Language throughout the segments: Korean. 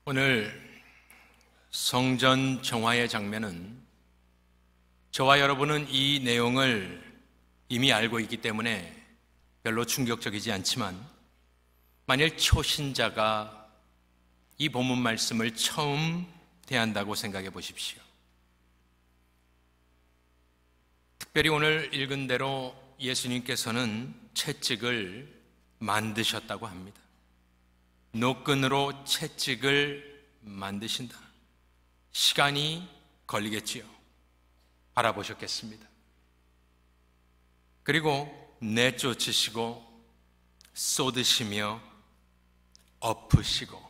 오늘 성전 정화의 장면은 저와 여러분은 이 내용을 이미 알고 있기 때문에 별로 충격적이지 않지만, 만일 초신자가 이 본문 말씀을 처음 대한다고 생각해 보십시오. 특별히 오늘 읽은 대로 예수님께서는 채찍을 만드셨다고 합니다. 노끈으로 채찍을 만드신다. 시간이 걸리겠지요. 바라보셨겠습니다. 그리고 내쫓으시고 쏟으시며 엎으시고.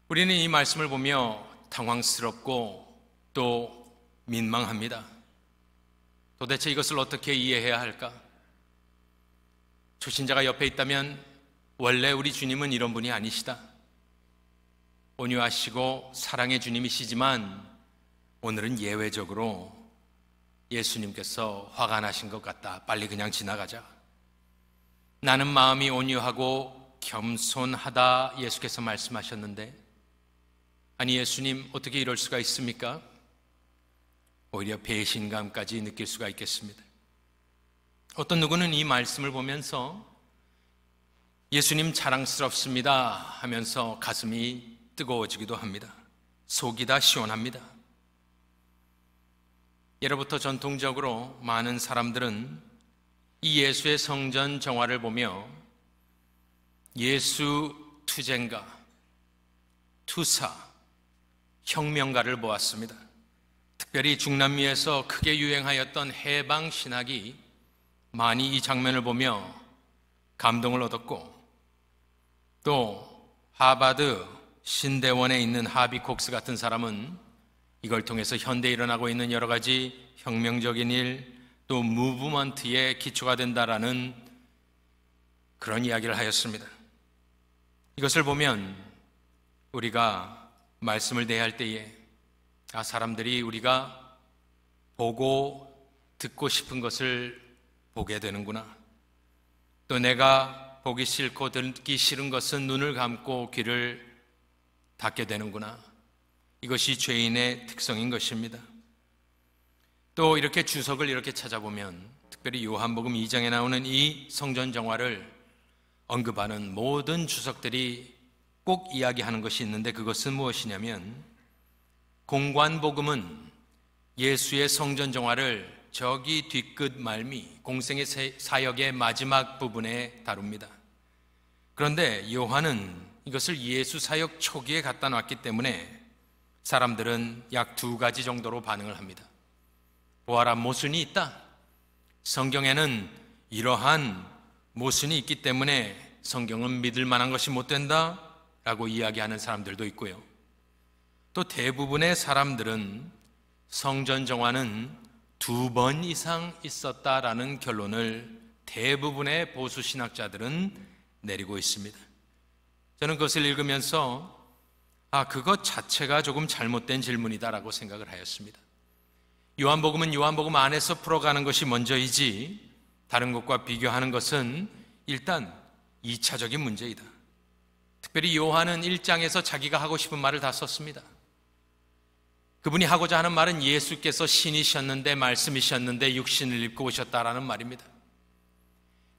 우리는 이 말씀을 보며 당황스럽고 또 민망합니다. 도대체 이것을 어떻게 이해해야 할까? 초신자가 옆에 있다면 원래 우리 주님은 이런 분이 아니시다. 온유하시고 사랑의 주님이시지만 오늘은 예외적으로 예수님께서 화가 나신 것 같다. 빨리 그냥 지나가자. 나는 마음이 온유하고 겸손하다 예수께서 말씀하셨는데, 아니 예수님 어떻게 이럴 수가 있습니까? 오히려 배신감까지 느낄 수가 있겠습니다. 어떤 누구는 이 말씀을 보면서 예수님 자랑스럽습니다 하면서 가슴이 뜨거워지기도 합니다. 속이 다 시원합니다. 예로부터 전통적으로 많은 사람들은 이 예수의 성전 정화를 보며 예수 투쟁가, 투사, 혁명가를 보았습니다. 특별히 중남미에서 크게 유행하였던 해방 신학이 많이 이 장면을 보며 감동을 얻었고, 또 하버드 신대원에 있는 하비 콕스 같은 사람은 이걸 통해서 현대에 일어나고 있는 여러 가지 혁명적인 일, 또 무브먼트의 기초가 된다라는 그런 이야기를 하였습니다. 이것을 보면 우리가 말씀을 대할 때에 사람들이 우리가 보고 듣고 싶은 것을 보게 되는구나. 또 내가 보기 싫고 듣기 싫은 것은 눈을 감고 귀를 닫게 되는구나. 이것이 죄인의 특성인 것입니다. 또 이렇게 주석을 이렇게 찾아보면, 특별히 요한복음 2장에 나오는 이 성전 정화를 언급하는 모든 주석들이 꼭 이야기하는 것이 있는데, 그것은 무엇이냐면 공관복음은 예수의 성전 정화를 저기 뒤끝 말미 공생의 사역의 마지막 부분에 다룹니다. 그런데 요한은 이것을 예수 사역 초기에 갖다 놨기 때문에 사람들은 약 2가지 정도로 반응을 합니다. 보아라, 모순이 있다. 성경에는 이러한 모순이 있기 때문에 성경은 믿을 만한 것이 못 된다 라고 이야기하는 사람들도 있고요. 또 대부분의 사람들은 성전 정화는 2번 이상 있었다라는 결론을 대부분의 보수 신학자들은 내리고 있습니다. 저는 그것을 읽으면서 그것 자체가 조금 잘못된 질문이다라고 생각을 하였습니다. 요한복음은 요한복음 안에서 풀어가는 것이 먼저이지 다른 것과 비교하는 것은 일단 2차적인 문제이다. 특별히 요한은 1장에서 자기가 하고 싶은 말을 다 썼습니다. 그분이 하고자 하는 말은 예수께서 신이셨는데, 말씀이셨는데 육신을 입고 오셨다라는 말입니다.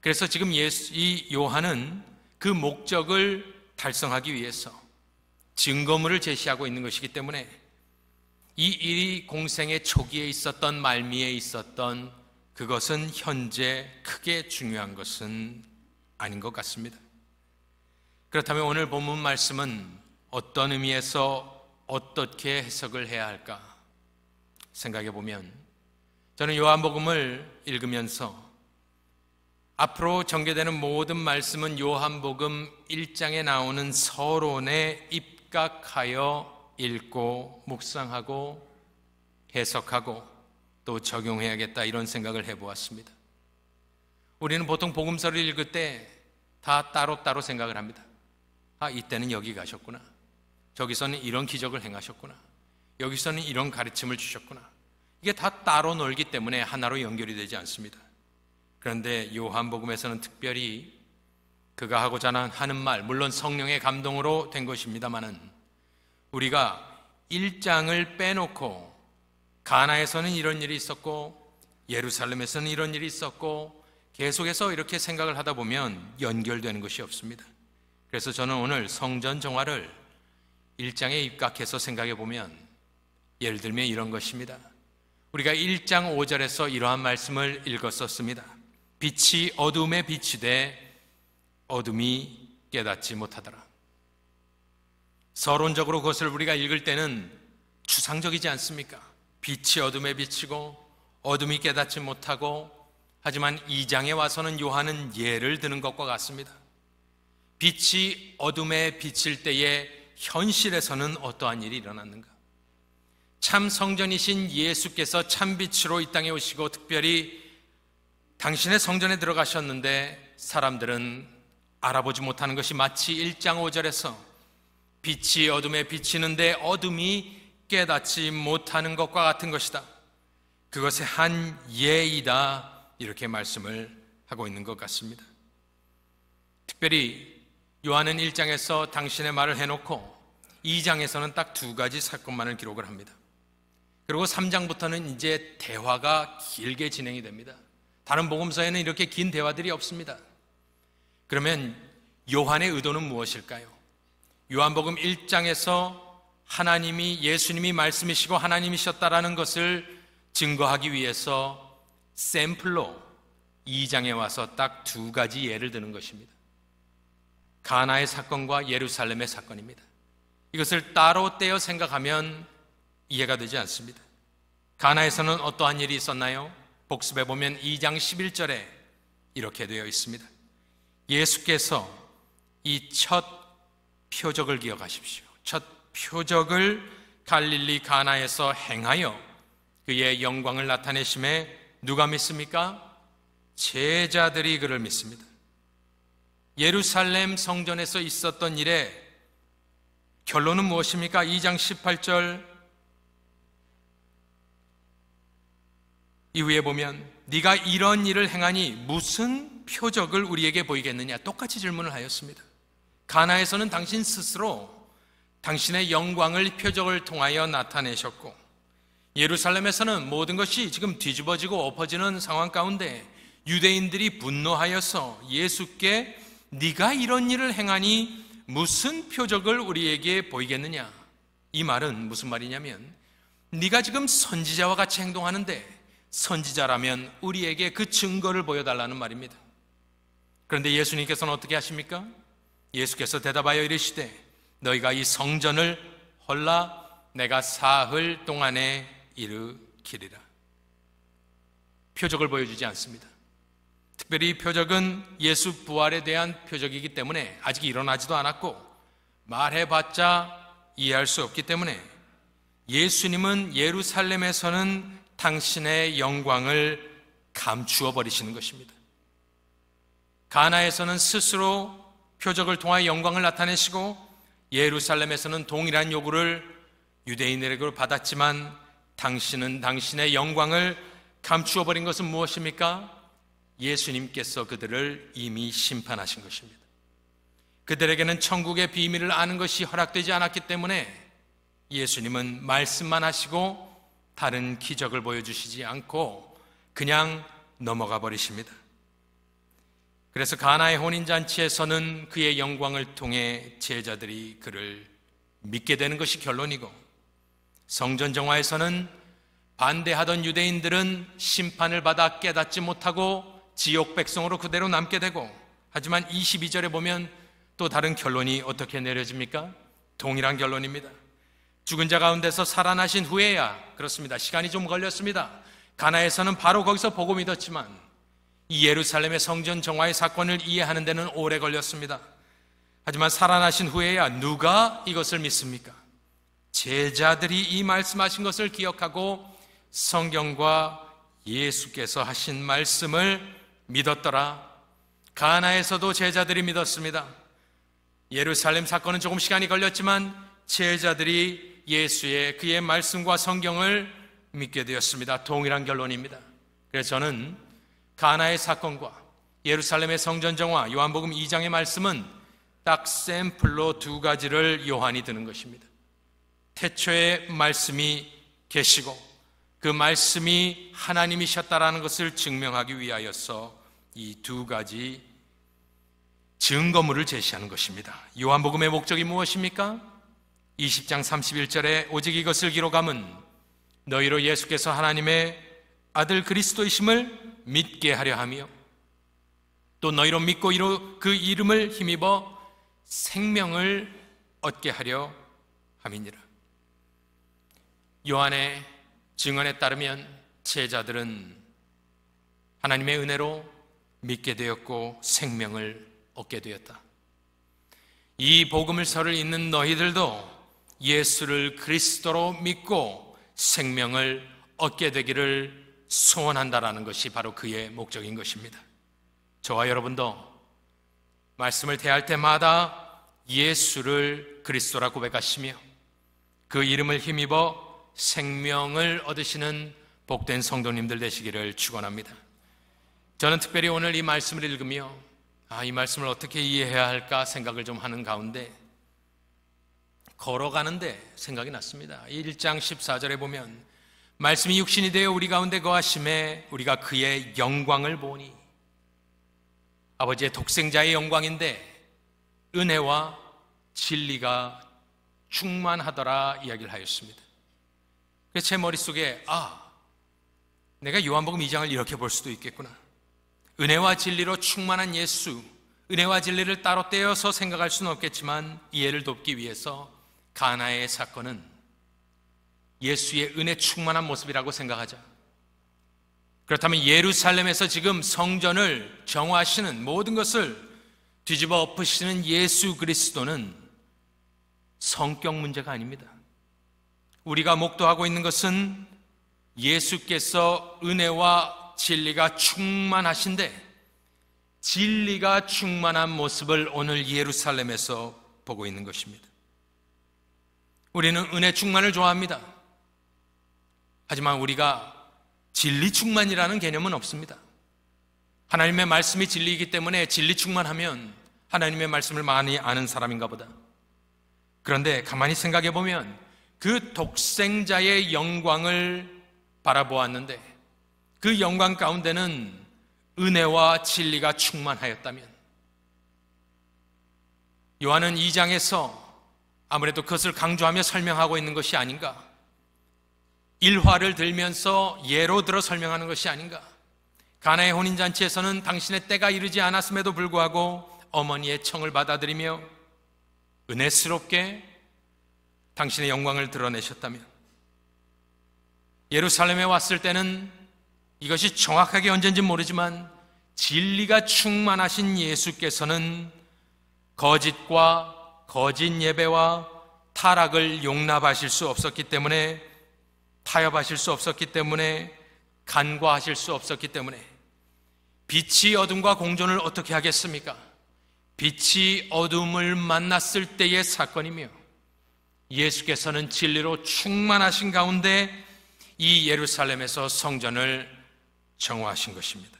그래서 지금 이 요한은 그 목적을 달성하기 위해서 증거물을 제시하고 있는 것이기 때문에 이 일이 공생의 초기에 있었던, 말미에 있었던 그것은 현재 크게 중요한 것은 아닌 것 같습니다. 그렇다면 오늘 본문 말씀은 어떤 의미에서 어떻게 해석을 해야 할까 생각해 보면, 저는 요한복음을 읽으면서 앞으로 전개되는 모든 말씀은 요한복음 1장에 나오는 서론에 입각하여 읽고 묵상하고 해석하고 또 적용해야겠다, 이런 생각을 해보았습니다. 우리는 보통 복음서를 읽을 때 다 따로따로 생각을 합니다. 이때는 여기 가셨구나, 저기서는 이런 기적을 행하셨구나, 여기서는 이런 가르침을 주셨구나. 이게 다 따로 놀기 때문에 하나로 연결이 되지 않습니다. 그런데 요한복음에서는 특별히 그가 하고자 하는 말, 물론 성령의 감동으로 된 것입니다마는 우리가 1장을 빼놓고 가나에서는 이런 일이 있었고 예루살렘에서는 이런 일이 있었고 계속해서 이렇게 생각을 하다 보면 연결되는 것이 없습니다. 그래서 저는 오늘 성전 정화를 1장에 입각해서 생각해 보면 예를 들면 이런 것입니다. 우리가 1장 5절에서 이러한 말씀을 읽었었습니다. 빛이 어둠에 비치되 어둠이 깨닫지 못하더라. 서론적으로 그것을 우리가 읽을 때는 추상적이지 않습니까? 빛이 어둠에 비치고 어둠이 깨닫지 못하고, 하지만 2장에 와서는 요한은 예를 드는 것과 같습니다. 빛이 어둠에 비칠 때에 현실에서는 어떠한 일이 일어났는가? 참 성전이신 예수께서 참 빛으로 이 땅에 오시고 특별히 당신의 성전에 들어가셨는데 사람들은 알아보지 못하는 것이 마치 1장 5절에서 빛이 어둠에 비치는데 어둠이 깨닫지 못하는 것과 같은 것이다. 그것의 한 예이다. 이렇게 말씀을 하고 있는 것 같습니다. 특별히 요한은 1장에서 당신의 말을 해놓고 2장에서는 딱 2가지 사건만을 기록을 합니다. 그리고 3장부터는 이제 대화가 길게 진행이 됩니다. 다른 복음서에는 이렇게 긴 대화들이 없습니다. 그러면 요한의 의도는 무엇일까요? 요한복음 1장에서 하나님이, 예수님이 말씀이시고 하나님이셨다라는 것을 증거하기 위해서 샘플로 2장에 와서 딱 2가지 예를 드는 것입니다. 가나의 사건과 예루살렘의 사건입니다. 이것을 따로 떼어 생각하면 이해가 되지 않습니다. 가나에서는 어떠한 일이 있었나요? 복습해 보면 2장 11절에 이렇게 되어 있습니다. 예수께서 이 첫 표적을 기억하십시오. 첫 표적을 갈릴리 가나에서 행하여 그의 영광을 나타내심에 누가 믿습니까? 제자들이 그를 믿습니다. 예루살렘 성전에서 있었던 일의 결론은 무엇입니까? 2장 18절 이후에 보면 네가 이런 일을 행하니 무슨 표적을 우리에게 보이겠느냐? 똑같이 질문을 하였습니다. 가나에서는 당신 스스로 당신의 영광을 표적을 통하여 나타내셨고, 예루살렘에서는 모든 것이 지금 뒤집어지고 엎어지는 상황 가운데 유대인들이 분노하여서 예수께 네가 이런 일을 행하니 무슨 표적을 우리에게 보이겠느냐? 이 말은 무슨 말이냐면 네가 지금 선지자와 같이 행동하는데 선지자라면 우리에게 그 증거를 보여달라는 말입니다. 그런데 예수님께서는 어떻게 하십니까? 예수께서 대답하여 이르시되 너희가 이 성전을 헐라 내가 사흘 동안에 일으키리라. 표적을 보여주지 않습니다. 특별히 이 표적은 예수 부활에 대한 표적이기 때문에 아직 일어나지도 않았고 말해봤자 이해할 수 없기 때문에 예수님은 예루살렘에서는 당신의 영광을 감추어 버리시는 것입니다. 가나에서는 스스로 표적을 통하여 영광을 나타내시고 예루살렘에서는 동일한 요구를 유대인에게로 받았지만 당신은 당신의 영광을 감추어 버린 것은 무엇입니까? 예수님께서 그들을 이미 심판하신 것입니다. 그들에게는 천국의 비밀을 아는 것이 허락되지 않았기 때문에 예수님은 말씀만 하시고 다른 기적을 보여주시지 않고 그냥 넘어가 버리십니다. 그래서 가나의 혼인잔치에서는 그의 영광을 통해 제자들이 그를 믿게 되는 것이 결론이고, 성전 정화에서는 반대하던 유대인들은 심판을 받아 깨닫지 못하고 지옥 백성으로 그대로 남게 되고, 하지만 22절에 보면 또 다른 결론이 어떻게 내려집니까? 동일한 결론입니다. 죽은 자 가운데서 살아나신 후에야, 그렇습니다, 시간이 좀 걸렸습니다. 가나에서는 바로 거기서 보고 믿었지만 이 예루살렘의 성전 정화의 사건을 이해하는 데는 오래 걸렸습니다. 하지만 살아나신 후에야 누가 이것을 믿습니까? 제자들이 이 말씀하신 것을 기억하고 성경과 예수께서 하신 말씀을 믿었더라. 가나에서도 제자들이 믿었습니다. 예루살렘 사건은 조금 시간이 걸렸지만 제자들이 예수의 그의 말씀과 성경을 믿게 되었습니다. 동일한 결론입니다. 그래서 저는 가나의 사건과 예루살렘의 성전 정화, 요한복음 2장의 말씀은 딱 샘플로 두 가지를 요한이 드는 것입니다. 태초에 말씀이 계시고 그 말씀이 하나님이셨다라는 것을 증명하기 위하여서 이 두 가지 증거물을 제시하는 것입니다. 요한복음의 목적이 무엇입니까? 20장 31절에 오직 이것을 기록함은 너희로 예수께서 하나님의 아들 그리스도이심을 믿게 하려 하며 또 너희로 믿고 그 이름을 힘입어 생명을 얻게 하려 함이니라. 요한의 증언에 따르면 제자들은 하나님의 은혜로 믿게 되었고 생명을 얻게 되었다. 이 복음을서를 읽는 너희들도 예수를 그리스도로 믿고 생명을 얻게 되기를 소원한다라는 것이 바로 그의 목적인 것입니다. 저와 여러분도 말씀을 대할 때마다 예수를 그리스도라 고백하시며 그 이름을 힘입어 생명을 얻으시는 복된 성도님들 되시기를 축원합니다. 저는 특별히 오늘 이 말씀을 읽으며 이 말씀을 어떻게 이해해야 할까 생각을 좀 하는 가운데 걸어가는데 생각이 났습니다. 1장 14절에 보면 말씀이 육신이 되어 우리 가운데 거하심에 우리가 그의 영광을 보니, 아버지의 독생자의 영광인데 은혜와 진리가 충만하더라 이야기를 하였습니다. 그래서 제 머릿속에 내가 요한복음 2장을 이렇게 볼 수도 있겠구나. 은혜와 진리로 충만한 예수, 은혜와 진리를 따로 떼어서 생각할 수는 없겠지만 이해를 돕기 위해서 가나의 사건은 예수의 은혜 충만한 모습이라고 생각하자. 그렇다면 예루살렘에서 지금 성전을 정화하시는 모든 것을 뒤집어 엎으시는 예수 그리스도는 성격 문제가 아닙니다. 우리가 목도하고 있는 것은 예수께서 은혜와 진리가 충만하신데 진리가 충만한 모습을 오늘 예루살렘에서 보고 있는 것입니다. 우리는 은혜 충만을 좋아합니다. 하지만 우리가 진리 충만이라는 개념은 없습니다. 하나님의 말씀이 진리이기 때문에 진리 충만하면 하나님의 말씀을 많이 아는 사람인가 보다. 그런데 가만히 생각해 보면 그 독생자의 영광을 바라보았는데 그 영광 가운데는 은혜와 진리가 충만하였다면, 요한은 2장에서 아무래도 그것을 강조하며 설명하고 있는 것이 아닌가, 일화를 들면서 예로 들어 설명하는 것이 아닌가. 가나의 혼인잔치에서는 당신의 때가 이르지 않았음에도 불구하고 어머니의 청을 받아들이며 은혜스럽게 당신의 영광을 드러내셨다면, 예루살렘에 왔을 때는 이것이 정확하게 언제인지 모르지만 진리가 충만하신 예수께서는 거짓과 거짓 예배와 타락을 용납하실 수 없었기 때문에, 타협하실 수 없었기 때문에, 간과하실 수 없었기 때문에 빛이 어둠과 공존을 어떻게 하겠습니까? 빛이 어둠을 만났을 때의 사건이며 예수께서는 진리로 충만하신 가운데 이 예루살렘에서 성전을 정화하신 것입니다.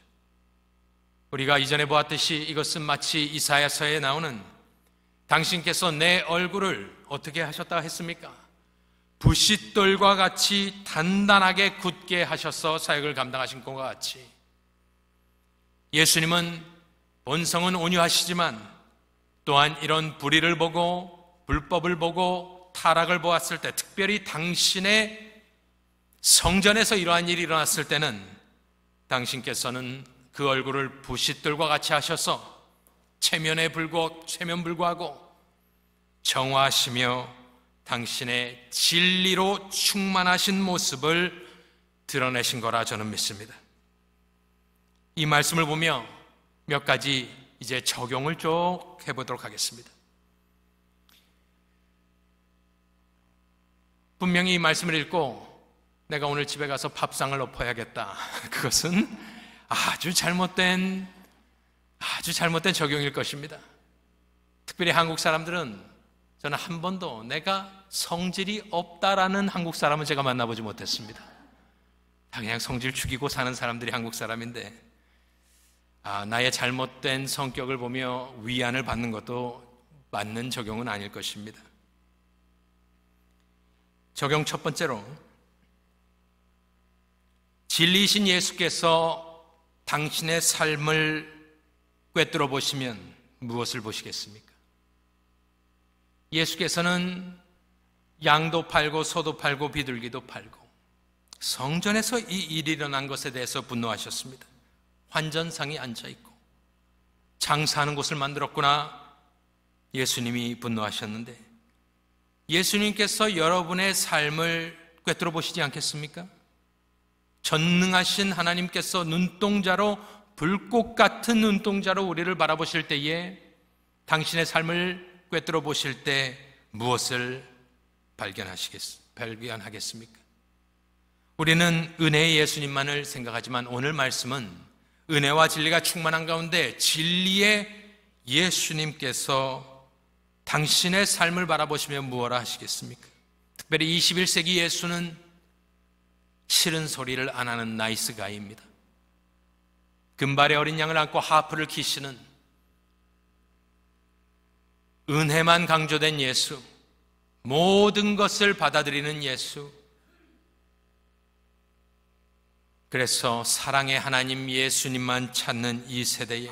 우리가 이전에 보았듯이 이것은 마치 이사야서에 나오는 당신께서 내 얼굴을 어떻게 하셨다 했습니까? 부싯돌과 같이 단단하게 굳게 하셔서 사역을 감당하신 것과 같이 예수님은 본성은 온유하시지만 또한 이런 불의를 보고 불법을 보고 타락을 보았을 때, 특별히 당신의 성전에서 이러한 일이 일어났을 때는 당신께서는 그 얼굴을 부싯돌과 같이 하셔서 체면 불구하고 정화하시며 당신의 진리로 충만하신 모습을 드러내신 거라 저는 믿습니다. 이 말씀을 보며 몇 가지 이제 적용을 쭉 해보도록 하겠습니다. 분명히 이 말씀을 읽고 내가 오늘 집에 가서 밥상을 엎어야겠다, 그것은 아주 잘못된 적용일 것입니다. 특별히 한국 사람들은, 저는 한 번도 내가 성질이 없다라는 한국 사람은 제가 만나보지 못했습니다. 다 그냥 성질 죽이고 사는 사람들이 한국 사람인데, 나의 잘못된 성격을 보며 위안을 받는 것도 맞는 적용은 아닐 것입니다. 적용 첫 번째로, 진리이신 예수께서 당신의 삶을 꿰뚫어 보시면 무엇을 보시겠습니까? 예수께서는 양도 팔고 소도 팔고 비둘기도 팔고 성전에서 이 일이 일어난 것에 대해서 분노하셨습니다. 환전상이 앉아있고 장사하는 곳을 만들었구나, 예수님이 분노하셨는데, 예수님께서 여러분의 삶을 꿰뚫어 보시지 않겠습니까? 전능하신 하나님께서 눈동자로, 불꽃 같은 눈동자로 우리를 바라보실 때에 당신의 삶을 꿰뚫어 보실 때 무엇을 발견하겠습니까? 우리는 은혜의 예수님만을 생각하지만 오늘 말씀은 은혜와 진리가 충만한 가운데 진리의 예수님께서 당신의 삶을 바라보시며 무엇라 하시겠습니까? 특별히 21세기 예수는 싫은 소리를 안 하는 나이스 가이입니다. 금발의 어린 양을 안고 하프를 키시는 은혜만 강조된 예수, 모든 것을 받아들이는 예수. 그래서 사랑의 하나님 예수님만 찾는 이 세대에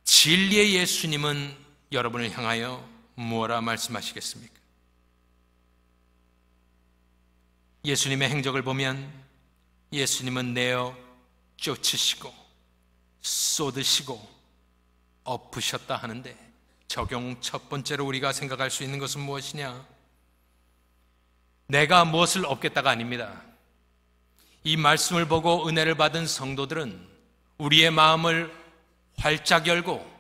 진리의 예수님은 여러분을 향하여 무엇라 말씀하시겠습니까? 예수님의 행적을 보면 예수님은 내어 쫓으시고 쏟으시고 엎으셨다 하는데, 적용 첫 번째로 우리가 생각할 수 있는 것은 무엇이냐? 내가 무엇을 얻겠다가 아닙니다. 이 말씀을 보고 은혜를 받은 성도들은 우리의 마음을 활짝 열고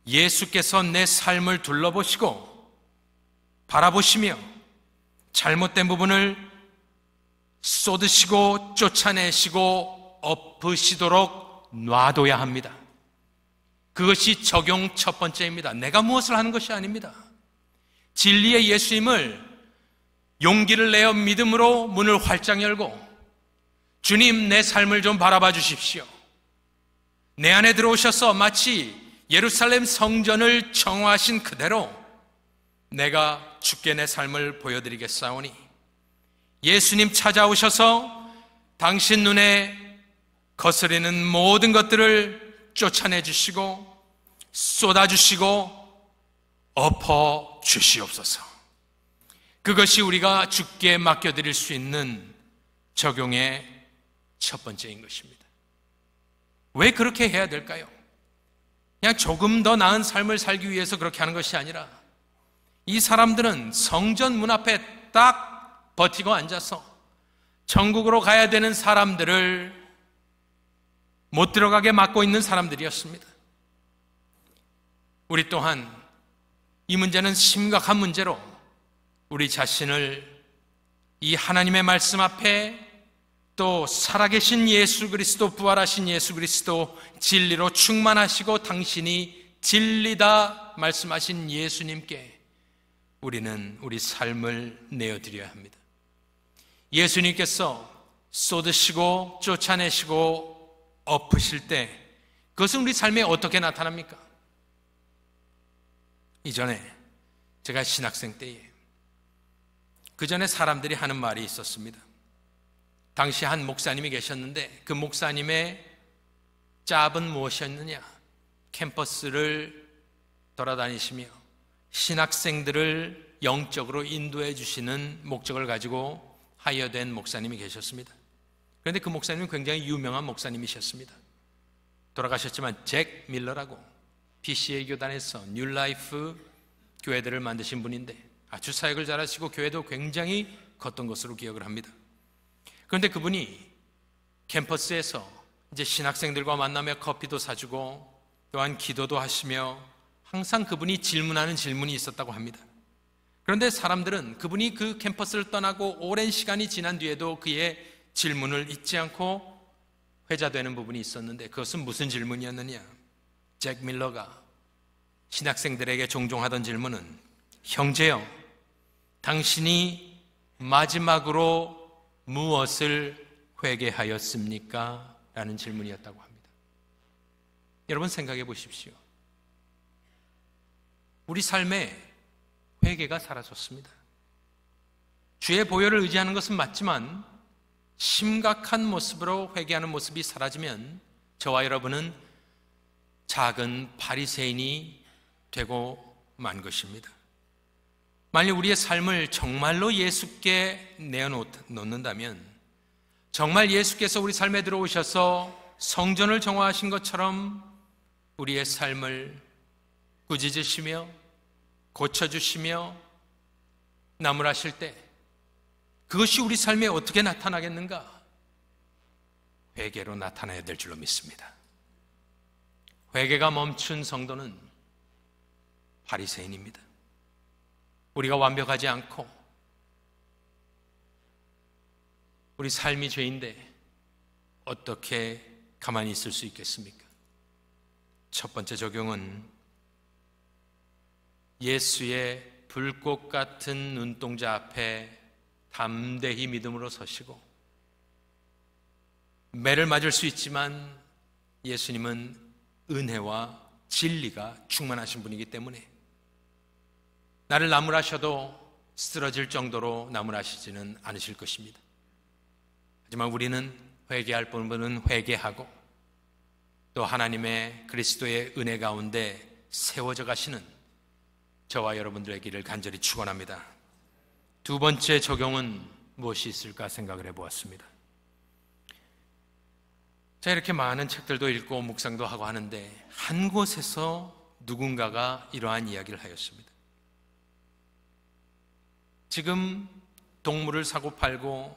예수께서 내 삶을 둘러보시고 바라보시며 잘못된 부분을 쏟으시고 쫓아내시고 엎으시도록 놔둬야 합니다. 그것이 적용 첫 번째입니다. 내가 무엇을 하는 것이 아닙니다. 진리의 예수님을 용기를 내어 믿음으로 문을 활짝 열고, 주님, 내 삶을 좀 바라봐 주십시오. 내 안에 들어오셔서 마치 예루살렘 성전을 정화하신 그대로 내가 주께 내 삶을 보여드리겠사오니, 예수님 찾아오셔서 당신 눈에 거스리는 모든 것들을 쫓아내 주시고 쏟아주시고 엎어 주시옵소서. 그것이 우리가 주께 맡겨드릴 수 있는 적용의 첫 번째인 것입니다. 왜 그렇게 해야 될까요? 그냥 조금 더 나은 삶을 살기 위해서 그렇게 하는 것이 아니라, 이 사람들은 성전 문 앞에 딱 버티고 앉아서 천국으로 가야 되는 사람들을 못 들어가게 막고 있는 사람들이었습니다. 우리 또한 이 문제는 심각한 문제로 우리 자신을 이 하나님의 말씀 앞에, 또 살아계신 예수 그리스도, 부활하신 예수 그리스도, 진리로 충만하시고 당신이 진리다 말씀하신 예수님께 우리는 우리 삶을 내어드려야 합니다. 예수님께서 쏟으시고 쫓아내시고 엎으실 때 그것은 우리 삶에 어떻게 나타납니까? 이전에 제가 신학생 때에, 그 전에 사람들이 하는 말이 있었습니다. 당시 한 목사님이 계셨는데 그 목사님의 짭은 무엇이었느냐? 캠퍼스를 돌아다니시며 신학생들을 영적으로 인도해 주시는 목적을 가지고 하여된 목사님이 계셨습니다. 그런데 그 목사님은 굉장히 유명한 목사님이셨습니다. 돌아가셨지만 잭 밀러라고 PCA 교단에서 뉴라이프 교회들을 만드신 분인데 아주 사역을 잘하시고 교회도 굉장히 컸던 것으로 기억을 합니다. 그런데 그분이 캠퍼스에서 이제 신학생들과 만나며 커피도 사주고 또한 기도도 하시며 항상 그분이 질문하는 질문이 있었다고 합니다. 그런데 사람들은 그분이 그 캠퍼스를 떠나고 오랜 시간이 지난 뒤에도 그의 질문을 잊지 않고 회자되는 부분이 있었는데, 그것은 무슨 질문이었느냐? 잭 밀러가 신학생들에게 종종 하던 질문은, 형제여, 당신이 마지막으로 무엇을 회개하였습니까? 라는 질문이었다고 합니다. 여러분 생각해 보십시오. 우리 삶에 회개가 사라졌습니다. 주의 보혈을 의지하는 것은 맞지만 심각한 모습으로 회개하는 모습이 사라지면 저와 여러분은 작은 바리새인이 되고 만 것입니다. 만일 우리의 삶을 정말로 예수께 내어놓는다면, 정말 예수께서 우리 삶에 들어오셔서 성전을 정화하신 것처럼 우리의 삶을 꾸짖으시며 고쳐주시며 나무라실 때 그것이 우리 삶에 어떻게 나타나겠는가? 회개로 나타나야 될 줄로 믿습니다. 회개가 멈춘 성도는 바리새인입니다. 우리가 완벽하지 않고 우리 삶이 죄인데 어떻게 가만히 있을 수 있겠습니까? 첫 번째 적용은 예수의 불꽃 같은 눈동자 앞에 담대히 믿음으로 서시고, 매를 맞을 수 있지만 예수님은 은혜와 진리가 충만하신 분이기 때문에 나를 나무라셔도 쓰러질 정도로 나무라시지는 않으실 것입니다. 하지만 우리는 회개할 부분은 회개하고 또 하나님의 그리스도의 은혜 가운데 세워져 가시는 저와 여러분들의 길을 간절히 축원합니다. 두 번째 적용은 무엇이 있을까 생각을 해보았습니다. 자, 이렇게 많은 책들도 읽고 묵상도 하고 하는데 한 곳에서 누군가가 이러한 이야기를 하였습니다. 지금 동물을 사고 팔고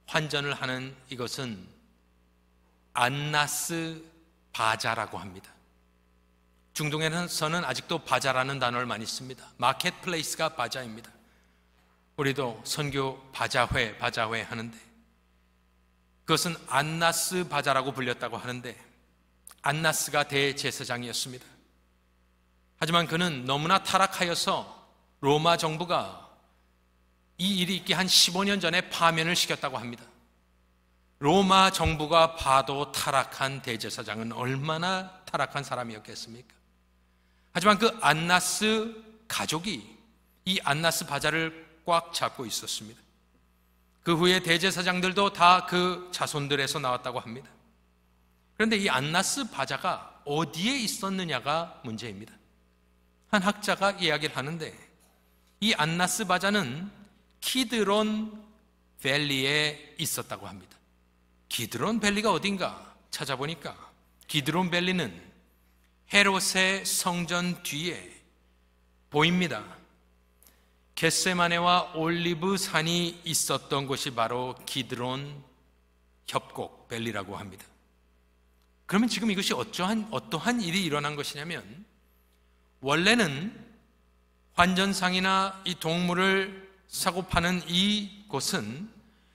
환전을 하는 이것은 안나스 바자라고 합니다. 중동에서는 아직도 바자라는 단어를 많이 씁니다. 마켓플레이스가 바자입니다. 우리도 선교 바자회 하는데 그것은 안나스 바자라고 불렸다고 하는데, 안나스가 대제사장이었습니다. 하지만 그는 너무나 타락하여서 로마 정부가 이 일이 있기 한 15년 전에 파면을 시켰다고 합니다. 로마 정부가 봐도 타락한 대제사장은 얼마나 타락한 사람이었겠습니까? 하지만 그 안나스 가족이 이 안나스 바자를 꽉 잡고 있었습니다. 그 후에 대제사장들도 다 그 자손들에서 나왔다고 합니다. 그런데 이 안나스 바자가 어디에 있었느냐가 문제입니다. 한 학자가 이야기를 하는데 이 안나스 바자는 키드론 밸리에 있었다고 합니다. 기드론 밸리가 어딘가 찾아보니까 기드론 밸리는 헤롯의 성전 뒤에 보입니다. 겟세마네와 올리브 산이 있었던 곳이 바로 기드론 협곡 밸리라고 합니다. 그러면 지금 이것이 어떠한 일이 일어난 것이냐면, 원래는 환전상이나 이 동물을 사고 파는 이곳은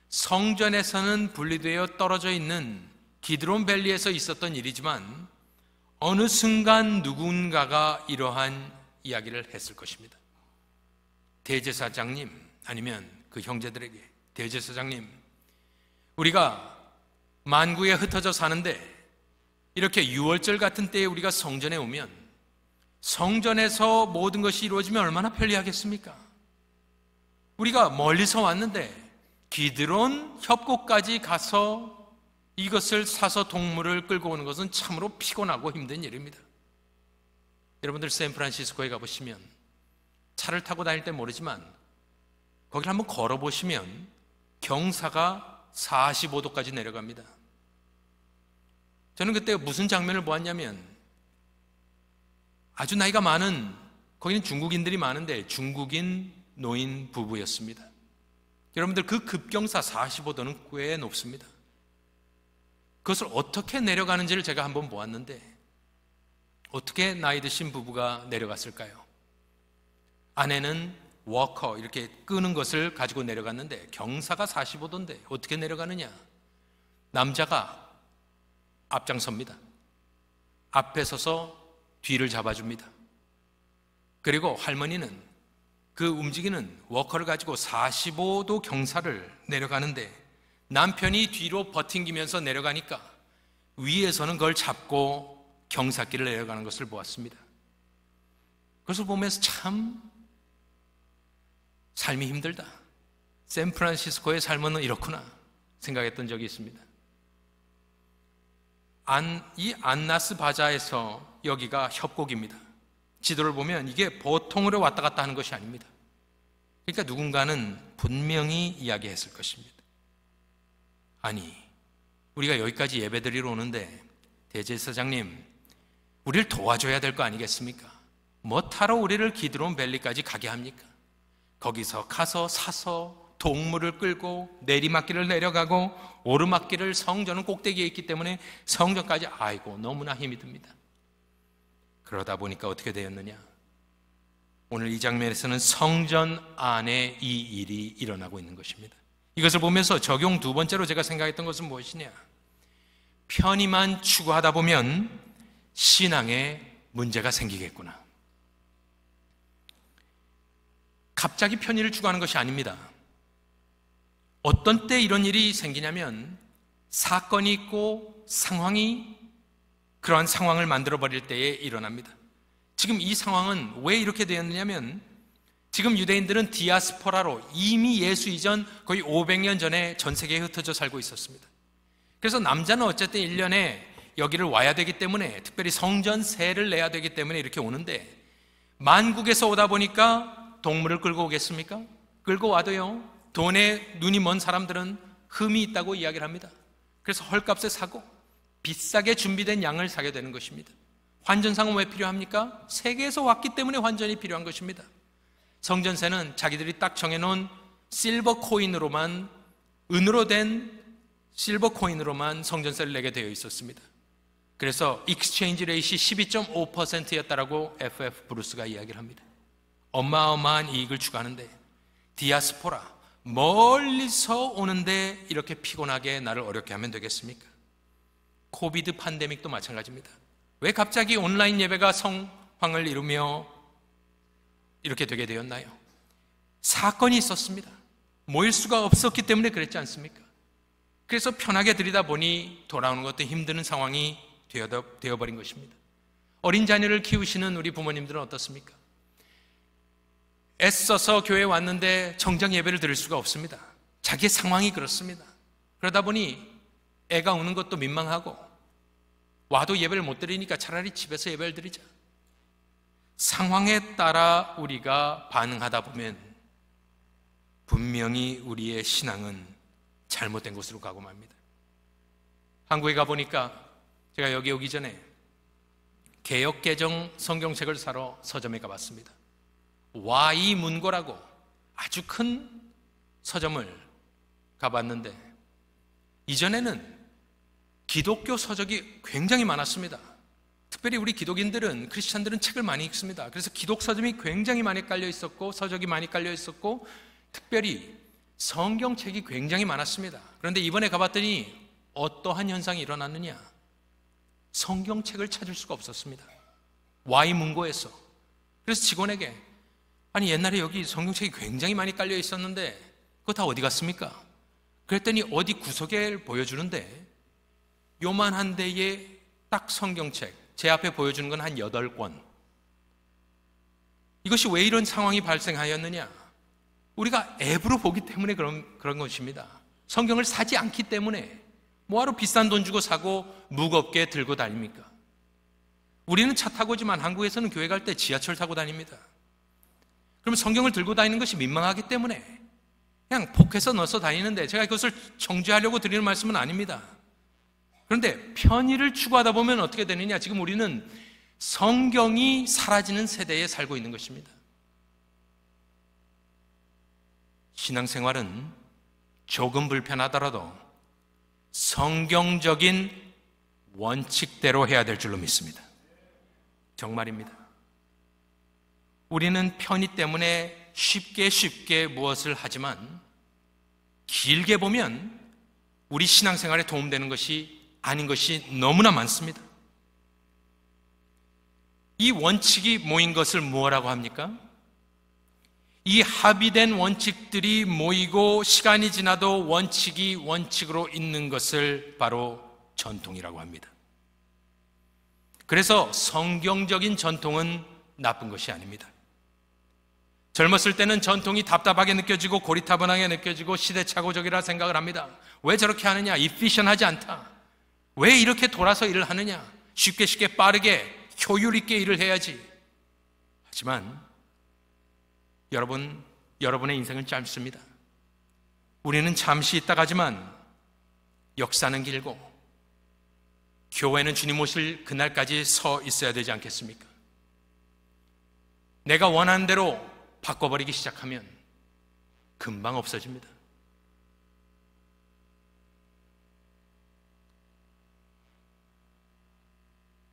성전에서는 분리되어 떨어져 있는 기드론 밸리에서 있었던 일이지만 어느 순간 누군가가 이러한 이야기를 했을 것입니다. 대제사장님, 아니면 그 형제들에게, 대제사장님, 우리가 만구에 흩어져 사는데 이렇게 유월절 같은 때에 우리가 성전에 오면 성전에서 모든 것이 이루어지면 얼마나 편리하겠습니까? 우리가 멀리서 왔는데 기드론 협곡까지 가서 이것을 사서 동물을 끌고 오는 것은 참으로 피곤하고 힘든 일입니다. 여러분들 샌프란시스코에 가보시면 차를 타고 다닐 때 모르지만 거기를 한번 걸어보시면 경사가 45도까지 내려갑니다. 저는 그때 무슨 장면을 보았냐면, 아주 나이가 많은, 거기는 중국인들이 많은데 중국인 노인 부부였습니다. 여러분들 그 급경사 45도는 꽤 높습니다. 그것을 어떻게 내려가는지를 제가 한번 보았는데, 어떻게 나이 드신 부부가 내려갔을까요? 아내는 워커, 이렇게 끄는 것을 가지고 내려갔는데 경사가 45도인데 어떻게 내려가느냐? 남자가 앞장섭니다. 앞에 서서 뒤를 잡아줍니다. 그리고 할머니는 그 움직이는 워커를 가지고 45도 경사를 내려가는데 남편이 뒤로 버팅기면서 내려가니까 위에서는 그걸 잡고 경사길을 내려가는 것을 보았습니다. 그것을 보면서 참 삶이 힘들다, 샌프란시스코의 삶은 이렇구나 생각했던 적이 있습니다. 이 안나스 바자에서 여기가 협곡입니다. 지도를 보면 이게 보통으로 왔다 갔다 하는 것이 아닙니다. 그러니까 누군가는 분명히 이야기했을 것입니다. 아니, 우리가 여기까지 예배드리러 오는데 대제사장님, 우리를 도와줘야 될 거 아니겠습니까? 뭐 타러 우리를 기드론 밸리까지 가게 합니까? 거기서 가서 사서 동물을 끌고 내리막길을 내려가고 오르막길을, 성전은 꼭대기에 있기 때문에 성전까지, 아이고 너무나 힘이 듭니다. 그러다 보니까 어떻게 되었느냐? 오늘 이 장면에서는 성전 안에 이 일이 일어나고 있는 것입니다. 이것을 보면서 적용 두 번째로 제가 생각했던 것은 무엇이냐? 편의만 추구하다 보면 신앙에 문제가 생기겠구나. 갑자기 편의를 추구하는 것이 아닙니다. 어떤 때 이런 일이 생기냐면 사건이 있고 상황이 그러한 상황을 만들어버릴 때에 일어납니다. 지금 이 상황은 왜 이렇게 되었느냐면 지금 유대인들은 디아스포라로 이미 예수 이전 거의 500년 전에 전 세계에 흩어져 살고 있었습니다. 그래서 남자는 어쨌든 1년에 여기를 와야 되기 때문에, 특별히 성전세를 내야 되기 때문에 이렇게 오는데, 만국에서 오다 보니까 동물을 끌고 오겠습니까? 끌고 와도요, 돈에 눈이 먼 사람들은 흠이 있다고 이야기를 합니다. 그래서 헐값에 사고 비싸게 준비된 양을 사게 되는 것입니다. 환전상은 왜 필요합니까? 세계에서 왔기 때문에 환전이 필요한 것입니다. 성전세는 자기들이 딱 정해놓은 실버 코인으로만, 은으로 된 실버 코인으로만 성전세를 내게 되어 있었습니다. 그래서 익스체인지 레이시 12.5%였다라고 FF 브루스가 이야기를 합니다. 어마어마한 이익을 추구하는데, 디아스포라, 멀리서 오는데 이렇게 피곤하게 나를 어렵게 하면 되겠습니까? 코비드 팬데믹도 마찬가지입니다. 왜 갑자기 온라인 예배가 성황을 이루며 이렇게 되게 되었나요? 사건이 있었습니다. 모일 수가 없었기 때문에 그랬지 않습니까? 그래서 편하게 드리다 보니 돌아오는 것도 힘든 상황이 되어버린 것입니다. 어린 자녀를 키우시는 우리 부모님들은 어떻습니까? 애써서 교회에 왔는데 정작 예배를 드릴 수가 없습니다. 자기의 상황이 그렇습니다. 그러다 보니 애가 우는 것도 민망하고 와도 예배를 못 드리니까 차라리 집에서 예배를 드리자. 상황에 따라 우리가 반응하다 보면 분명히 우리의 신앙은 잘못된 곳으로 가고 맙니다. 한국에 가보니까 제가 여기 오기 전에 개역개정 성경책을 사러 서점에 가봤습니다. Y 문고라고 아주 큰 서점을 가봤는데, 이전에는 기독교 서적이 굉장히 많았습니다. 특별히 우리 기독인들은, 크리스찬들은 책을 많이 읽습니다. 그래서 기독 서점이 굉장히 많이 깔려 있었고, 서적이 많이 깔려 있었고, 특별히 성경책이 굉장히 많았습니다. 그런데 이번에 가봤더니 어떠한 현상이 일어났느냐? 성경책을 찾을 수가 없었습니다. Y 문고에서. 그래서 직원에게, 아니 옛날에 여기 성경책이 굉장히 많이 깔려 있었는데 그거 다 어디 갔습니까? 그랬더니 어디 구석에 보여주는데 요만한 데에 딱 성경책 제 앞에 보여주는 건 한 8권. 이것이 왜 이런 상황이 발생하였느냐? 우리가 앱으로 보기 때문에 그런 것입니다. 성경을 사지 않기 때문에. 뭐하러 비싼 돈 주고 사고 무겁게 들고 다닙니까? 우리는 차 타고 오지만 한국에서는 교회 갈 때 지하철 타고 다닙니다. 그럼 성경을 들고 다니는 것이 민망하기 때문에 그냥 포켓에 넣어서 다니는데, 제가 그것을 정죄하려고 드리는 말씀은 아닙니다. 그런데 편의를 추구하다 보면 어떻게 되느냐? 지금 우리는 성경이 사라지는 세대에 살고 있는 것입니다. 신앙생활은 조금 불편하더라도 성경적인 원칙대로 해야 될 줄로 믿습니다. 정말입니다. 우리는 편의 때문에 쉽게 무엇을 하지만 길게 보면 우리 신앙생활에 도움되는 것이 아닌 것이 너무나 많습니다. 이 원칙이 모인 것을 무엇이라고 합니까? 이 합의된 원칙들이 모이고 시간이 지나도 원칙이 원칙으로 있는 것을 바로 전통이라고 합니다. 그래서 성경적인 전통은 나쁜 것이 아닙니다. 젊었을 때는 전통이 답답하게 느껴지고 고리타분하게 느껴지고 시대착오적이라 생각을 합니다. 왜 저렇게 하느냐? 이피션하지 않다. 왜 이렇게 돌아서 일을 하느냐? 쉽게 빠르게 효율 있게 일을 해야지. 하지만 여러분의 인생은 짧습니다. 우리는 잠시 있다 가지만 역사는 길고 교회는 주님 오실 그날까지 서 있어야 되지 않겠습니까? 내가 원하는 대로 바꿔버리기 시작하면 금방 없어집니다.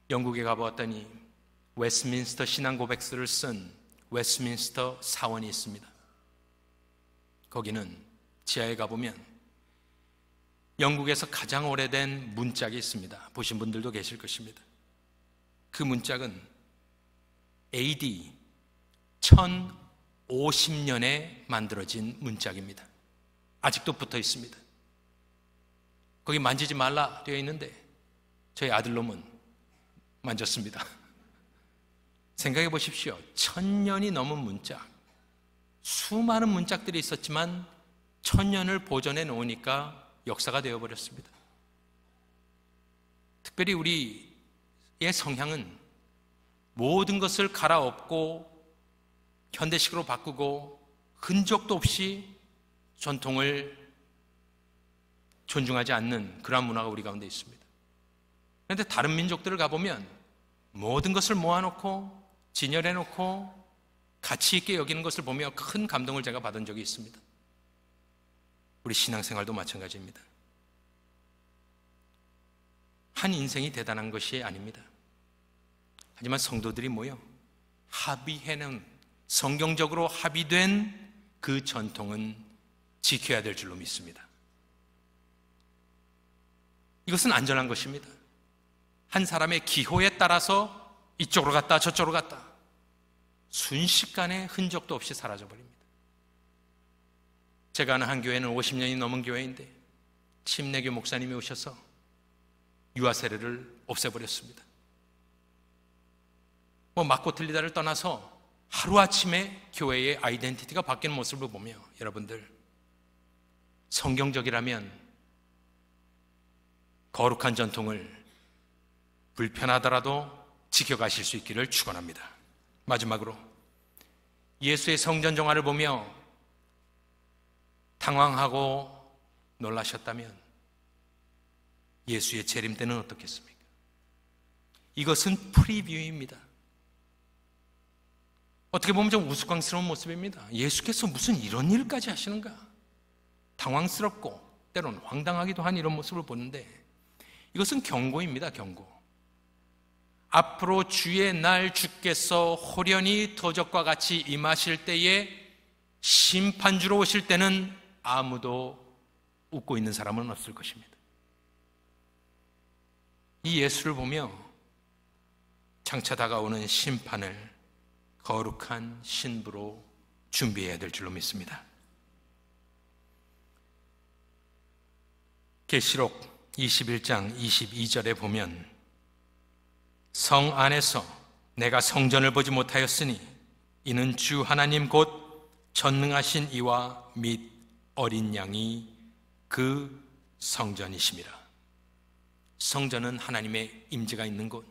영국에 가보았더니 웨스트민스터 신앙고백서를 쓴 웨스트민스터 사원이 있습니다. 거기는 지하에 가보면 영국에서 가장 오래된 문짝이 있습니다. 보신 분들도 계실 것입니다. 그 문짝은 AD 1050년에 만들어진 문짝입니다. 아직도 붙어 있습니다. 거기 만지지 말라 되어 있는데 저희 아들놈은 만졌습니다. 생각해 보십시오. 1000년이 넘은 문짝, 수많은 문짝들이 있었지만 1000년을 보존해 놓으니까 역사가 되어버렸습니다. 특별히 우리의 성향은 모든 것을 갈아엎고 현대식으로 바꾸고 흔적도 없이 전통을 존중하지 않는 그러한 문화가 우리 가운데 있습니다. 그런데 다른 민족들을 가보면 모든 것을 모아놓고 진열해놓고 가치 있게 여기는 것을 보며 큰 감동을 제가 받은 적이 있습니다. 우리 신앙생활도 마찬가지입니다. 한 인생이 대단한 것이 아닙니다. 하지만 성도들이 모여 합의해놓은 성경적으로 합의된 그 전통은 지켜야 될 줄로 믿습니다. 이것은 안전한 것입니다. 한 사람의 기호에 따라서 이쪽으로 갔다 저쪽으로 갔다 순식간에 흔적도 없이 사라져버립니다. 제가 아는 한 교회는 50년이 넘은 교회인데 침례교 목사님이 오셔서 유아 세례를 없애버렸습니다. 맞고 틀리다를 떠나서 하루아침에 교회의 아이덴티티가 바뀌는 모습을 보며 여러분들, 성경적이라면 거룩한 전통을 불편하더라도 지켜가실 수 있기를 축원합니다. 마지막으로 예수의 성전정화를 보며 당황하고 놀라셨다면 예수의 재림 때는 어떻겠습니까? 이것은 프리뷰입니다. 어떻게 보면 좀 우스꽝스러운 모습입니다. 예수께서 무슨 이런 일까지 하시는가? 당황스럽고 때로는 황당하기도 한 이런 모습을 보는데 이것은 경고입니다. 경고. 앞으로 주의 날 주께서 호련히 도적과 같이 임하실 때에 심판주로 오실 때는 아무도 웃고 있는 사람은 없을 것입니다. 이 예수를 보며 장차 다가오는 심판을 거룩한 신부로 준비해야 될 줄로 믿습니다. 계시록 21장 22절에 보면 성 안에서 내가 성전을 보지 못하였으니 이는 주 하나님 곧 전능하신 이와 및 어린 양이 그 성전이심이라. 성전은 하나님의 임재가 있는 곳,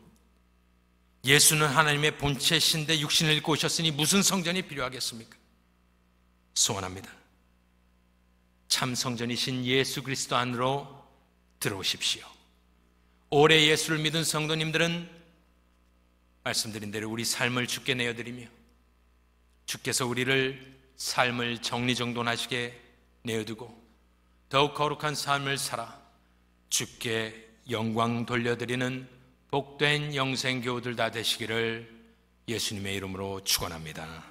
예수는 하나님의 본체신데 육신을 입고 오셨으니 무슨 성전이 필요하겠습니까? 소원합니다. 참 성전이신 예수 그리스도 안으로 들어오십시오. 올해 예수를 믿은 성도님들은 말씀드린 대로 우리 삶을 주께 내어드리며 주께서 우리를 삶을 정리정돈하시게 내어두고 더욱 거룩한 삶을 살아 주께 영광 돌려드리는 복된 영생교우들 다 되시기를 예수님의 이름으로 축원합니다.